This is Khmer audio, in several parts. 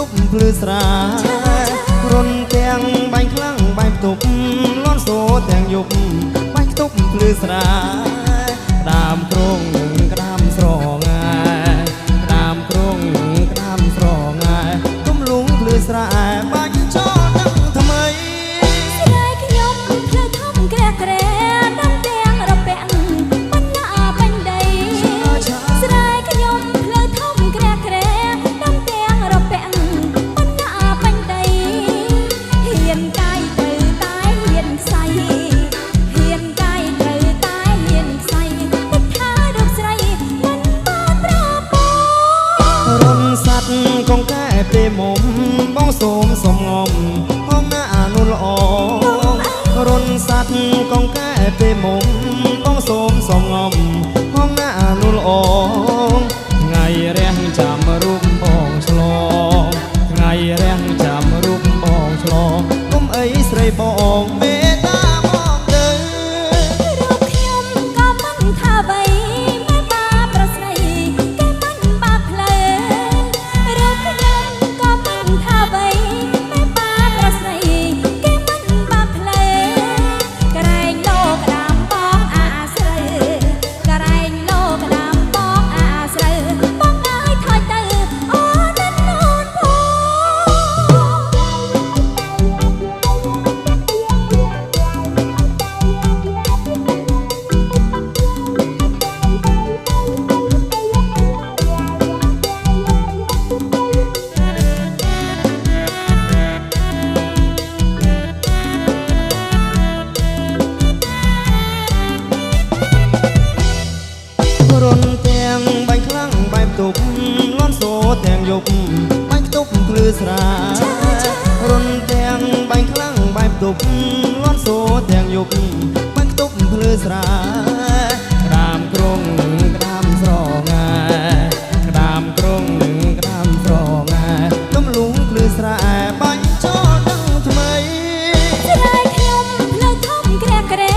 ប់ភ្លឺស្រារុនទាំងបាញ់ខ្លាំងបែបទប់លន់សូទាំងយប់បាញ់ខ្ទប់ភ្លឺស្រាក្តាមគ្រងក្តាមស្រងាក្តាមគ្រងក្តាមស្រងាទុំលងភ្លឺស្រាបាញ់ចោលដឹងថ្មីស្រីខ្ញុំភ្លឺធំក្រែក្រែដំទាំងរពាក់បណ្ណាបាញ់ដីស្រីខ្ញុំភ្លឺធំក្រែក្រែដំទាំងរពាក់បណ្ណាបាញ់ដីហ៊ានកាយទៅតែហ៊ានខ្សៃហ៊ានកាយទៅតែហ៊ានខ្សៃទឹកថារូបស្រីមិនបានប្រពន្ធរុនសัตว์កងកែពេលមុំបងសូមសំងំហងណានុល្អរុនសัตว์កងកែពេលមុំបងសូមសំងំហងណានុល្អថ្ងៃរះចាំរូបបងឆ្លងថ្ងៃរះចាំរូបបងឆ្លងគុំអីស្រីបងមេតាមកទៅរូបខ្ញុំក៏មិនថាអ្វីមិនបាប្រស្រីគេមិនបាផ្លើរូបខ្ញុំក៏មិនថាអ្វីមិនបាប្រស្រីគេមិនបាផ្លើក្រែងលោកដាមបងអាស្រូវក្រែងលោកដាមបងអាស្រូវបងអើយថយទៅអូននឹងនូនផងរុនទាំងបាញ់ខ្លាំងបែបទប់លន់សូទាំងយប់បាញ់ខ្ទប់ភ្លឺស្រារុនទាំងបាញ់ខ្លាំងបែបទប់លន់សូទាំងយប់បាញ់ខ្ទប់ភ្លឺស្រាក្តាមគ្រងក្តាមស្រងាក្តាមគ្រងក្តាមស្រងាទំលងភ្លឺស្រាបាញ់ចោលដឹងថ្មីស្រីខ្ញុំភ្លឺធំក្រែក្រែ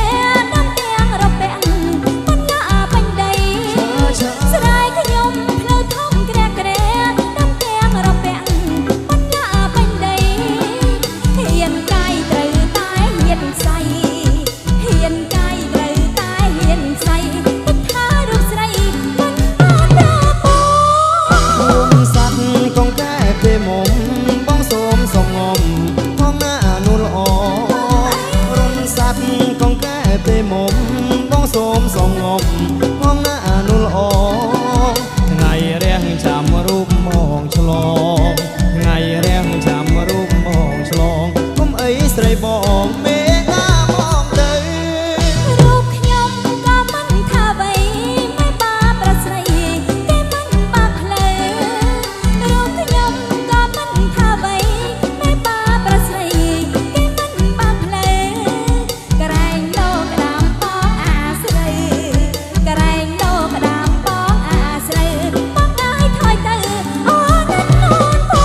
ដំទាំងរពាក់បណ្ណាបាញ់ដីស្រីខ្ញុំភ្លឺធំក្រែក្រែដំទាំងរពាក់បណ្ណាបាញ់ដីហ៊ានកាយត្រូវតែហ៊ានខ្សៃហ៊ានកាយត្រូវតែហ៊ានខ្សៃទឹកថារូបស្រីមិនបានប្រពន្ធរុនសัตว์កងកែពេលមុំបងសូមសំងំហងណានុល្អរុនសัตว์កងកែពេលមុំបងសូមសំងំហងណានុល្អថ្ងៃរះចាំរូបមកឆ្លងថ្ងៃរះចាំរូបមកឆ្លងគុំអីស្រីបងមេតាមកទៅរូបខ្ញុំក៏មិនថាអ្វីមិនបាប្រស្រីគេមិនបាផ្លើរូបខ្ញុំក៏មិនថាអ្វីមិនបាប្រស្រីគេមិនបាផ្លើក្រែងលោកដាមបងអាស្រូវក្រែងលោកដាមបងអាស្រូវបងអើយថយទៅអូននឹងនូនផង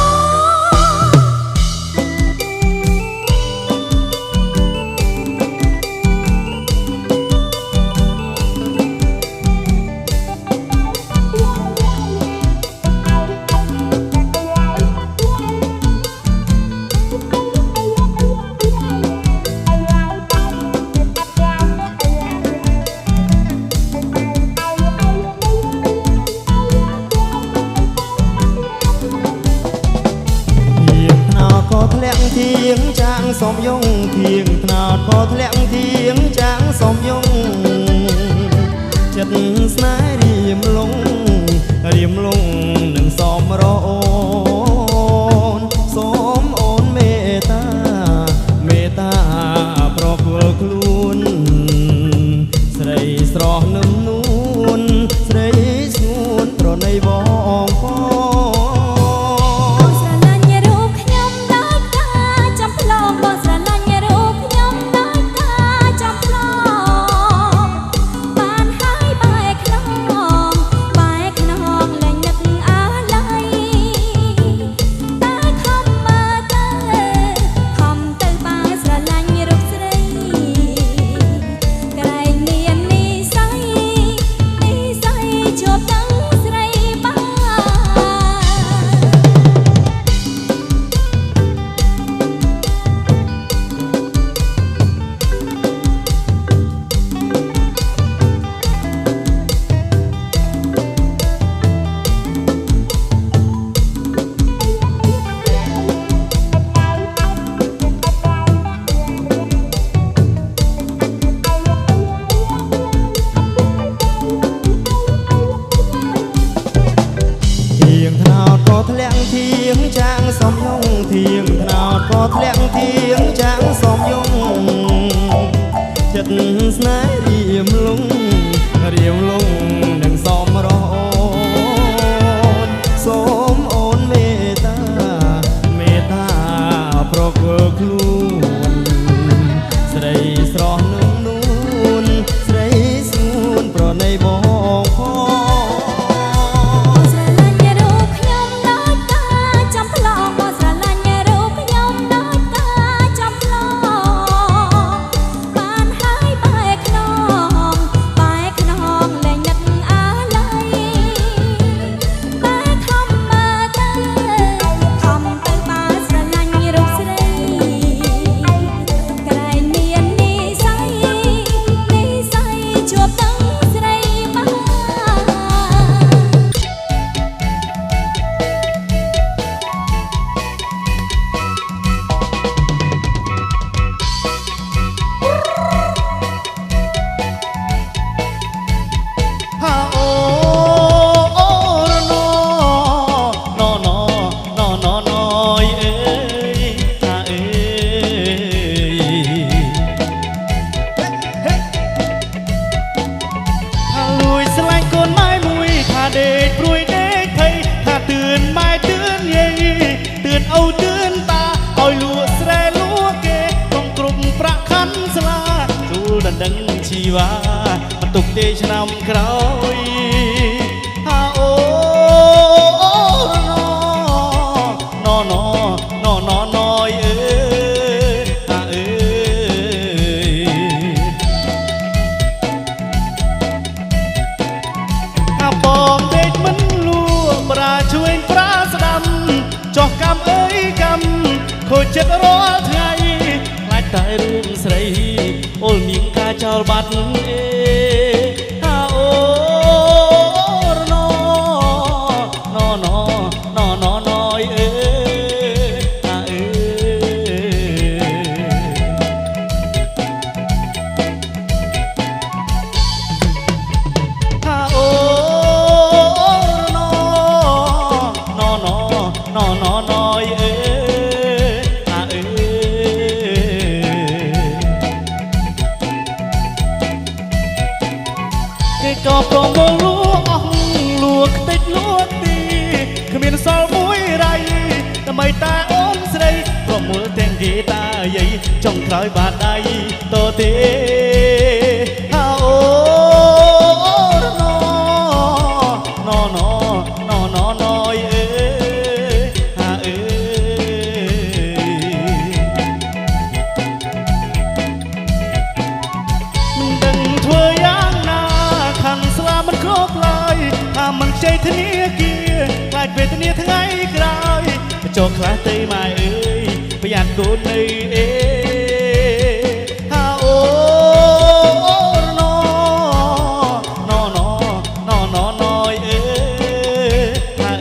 ទៀងថ្នោតក៏ធ្លាក់ទៀងចាងសំយងទៀងថ្នោតក៏ធ្លាក់ទៀងចាងសំយងចិត្តស្នេហ៍រៀមលងនឹងសំរអូនសូមអូនមេត្តាប្រគល់ខ្លួនស្រីស្រស់នឹមនួនស្រីស្ងួនប្រណីបងផង ស្រឡាញ់រូបខ្ញុំដោយការចំផ្លងបងស្រឡាញ់រូបខ្ញុំដោយការចំផ្លងបានហើយបែកខ្នងលែងនឹកអាឡ័យ សំយងធៀងថ្នោតក៏ធ្លាក់ធៀងចាំងសំយងចិត្តស្នេហ៍រៀមលងនឹងសំរោនសូមអូនមេត្តាប្រគល់ខ្លួនស្រីស្រស់នួនស្រីសួនប្រណីបងផង มันตกเดชนำครอยฮาโอนอนอยฮาฮาปองเด็กมันลัวปราช่วยปราสดำจอกกำกำโคเจ็ดร้อยไงหลายตายเรื่องใส่โอลมิงกาเจ้าบัดฮาโอนอนอยฮาฮาโอนอยก็โปร่งโมลลวกติดลวกตีขมิ้นสาวมวยไรทำไมตาอ้อมใส่ก็มัวแต่งกีตาใหญ่จ้องคล้อยบาดใดโตเตฮาโอนอยฮามึงดังถ้วยย่างขันสลามันครบลายถ้ามันใจทะเนียเกียกลายเป็นทะเนียทั้งไงกลายโจกคลาเตยมาประหยัดกูในฮาโอนอยฮา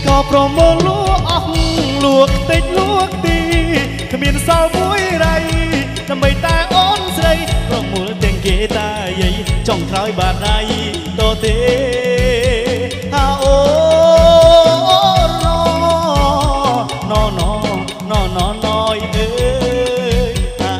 ก็โปรโมลวกติดลวกตีขมิ้นสาวมวยไรทำไมตาอ้อนใส่ก็มัวแต่งกีตาใหญ่จ้องคล้อยบาดใดโตเตฮาโอนอนอยฮา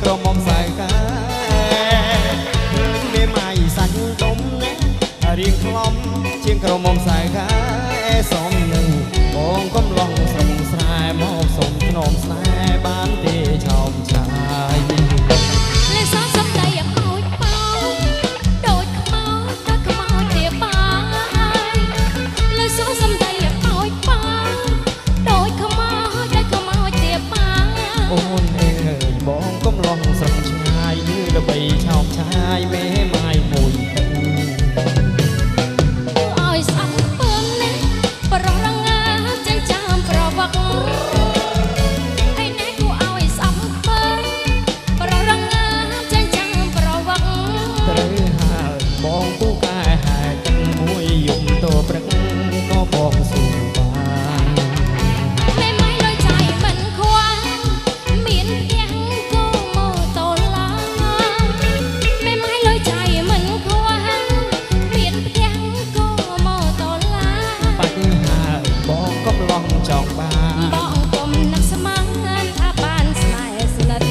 ក្រមុំខ្សែកាឃើញមេម៉ាយសាច់ដុំណារៀងខ្លំជាងក្រមុំខ្សែកាសំនឹងបងកំឡុងស្រងស្រែមកសុំធ្នមស្នេហ៍បានទេឆោមឆាយលេសសំដីឲ្យបោដូចខ្មោចដូចខ្មោចទាបាយលេសសំដីឲ្យបោដូចខ្មោចដូចខ្មោចទាបាយអូនអើយបងកំឡុងស្រងឆ្ងាយលឺល្បីឆោមឆាយមេម៉ាយមួយទឹកឲ្យស្អប់ពើណាប្ររងាចិញ្ចាំប្រវឹកឯណែគួរឲ្យស្អប់ពើប្ររងាចិញ្ចាំប្រវឹកត្រូវហើយបងពូកែហែកមួយយំតព្រឹកក៏បងស៊ូបានមេម៉ាយលុយចៃមិនខ្វល់មានផ្ទះគោម៉ូតូឡាមេម៉ាយលុយចៃមិនខ្វល់មានផ្ទះគោម៉ូតូឡាបាច់ហើយបងកំឡុងចង់បានបងគុំនឹកស្មានថាបានស្នេហ៍ស្និទ្ធ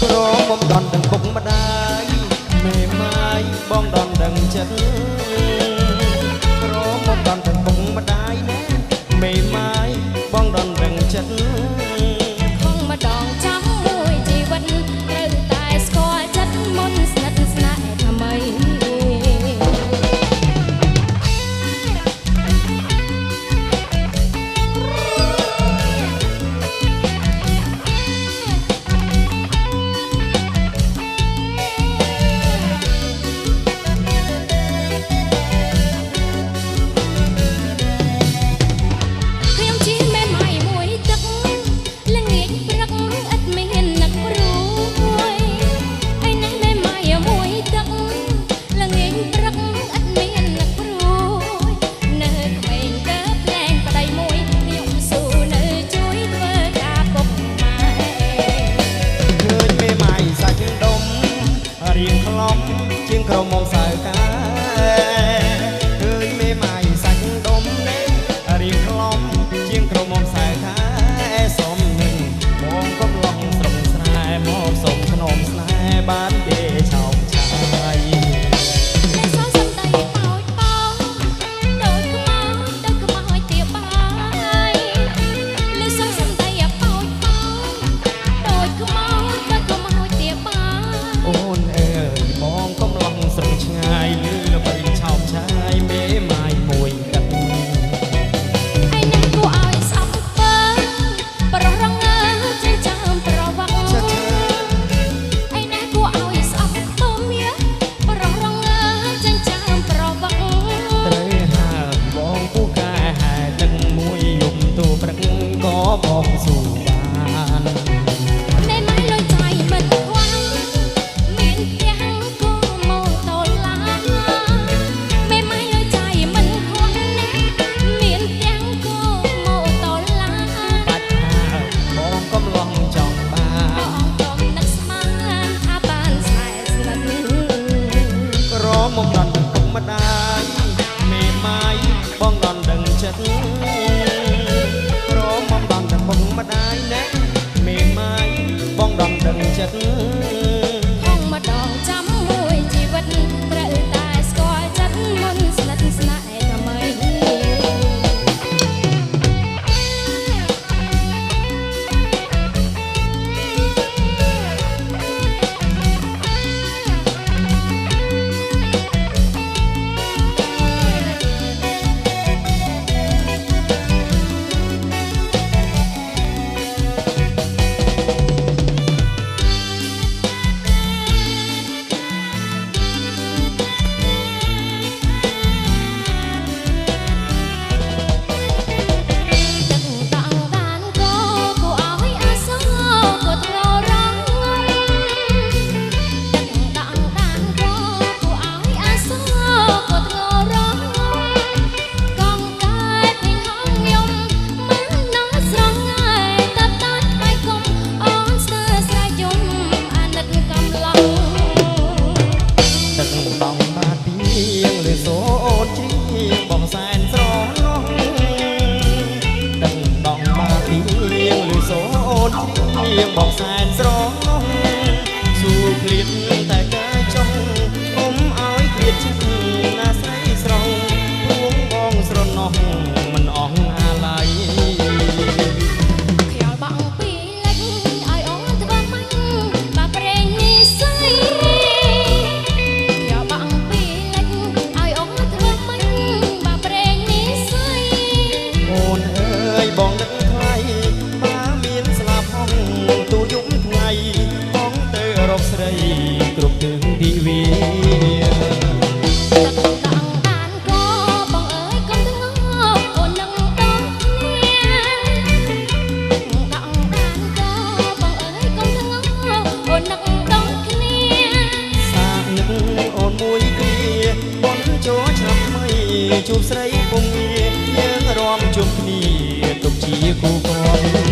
ក្រមុំដន់ដឹងពុកម្ដាយមេម៉ាយបងដន់ដឹងចិត្តក្រមុំដន់ដឹងពុកម្ដាយណាមេម៉ាយបងដន់ដឹងចិត្តខំម្ដងចាំមួយជីវិតត្រូវតែស្គាល់ចិត្តមុនស្និទ្ធស្នេហ៍ថ្មីខ្ញុំជាមេម៉ាយមួយទឹកល្ងាចព្រឹកឥតមាននឹកព្រួយឯណែមេម៉ាយមួយទឹកល្ងាចព្រឹកឥតមាននឹកព្រួយនៅក្មេងទៅផ្លែងប្តីមួយខ្ញុំស៊ូនៅជួយធ្វើការពុកម៉ែឃើញមេម៉ាយសាច់ដុំរៀងខ្លំជាងក្រមុំសៅកាឃើញមេម៉ាយសាច់ដុំនេះរៀងខ្លំជាងក្រមុំសៅកាសំនឹងបងកំឡុងស្រងស្រែមកសុំធ្នមស្នេហ៍បានទេឆោមឆាយលេសសំដីបោចដូចខ្មោចដូចខ្មោចទាបាយលេសសំដីបោចដូចខ្មោចដូចខ្មោចទាបាយអូនអើយបងកំឡុងស្រងឆ្ងាយលឺល្បីឆោមឆាយមេម៉ាយមួយទឹកឯណែគួរឲ្យស្អប់ពើប្ររងាចិញ្ចាំប្រវឹកឆាឆាឯណែគួរឲ្យស្អប់ពើមាប្ររងាចិញ្ចាំប្រវឹកត្រូវហើយបងពូកែហែទឹកមួយយំទូព្រឹកក៏បងស៊ូបានមេម៉ាយលុយចៃមិនខ្វល់មានផ្ទះគោម៉ូតូឡាមេម៉ាយលុយចៃមិនខ្វល់ណាមានផ្ទះគោម៉ូតូឡាបាច់ហើយបងកំឡុងចង់បាបងនគុំនឹកស្មានថាបានស្នេហ៍ស្និទ្ធក្រមុំដន់ដឹងពុកម្ដាយមេម៉ាយបងដន់ដឹងចិត្តក្រមុំដន់ដឹងពុកម្ដាយណាមេម៉ាយបងដន់ដឹងចិត្តខំម្ដងចាំមួយជីវិតត្រូវតែស្គាល់ចិត្តមុនស្និទ្ធស្នេហ៍ថ្មីបងសែនស្រងនោះ មជុំគ្នាទុកជាគូគំ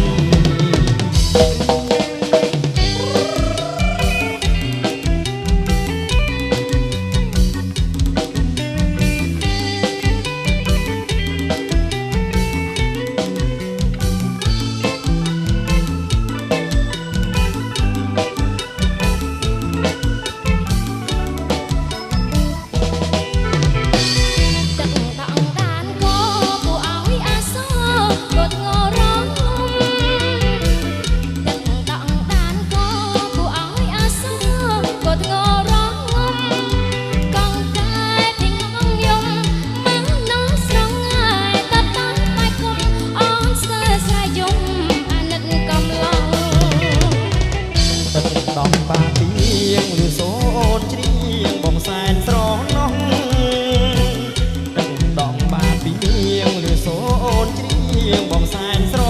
ต้องปาเปียงหรือโซนเชียงบ่งแสนสรองน้องต้องปาเปียงหรือโซนเชียงบ่งแสนสรอ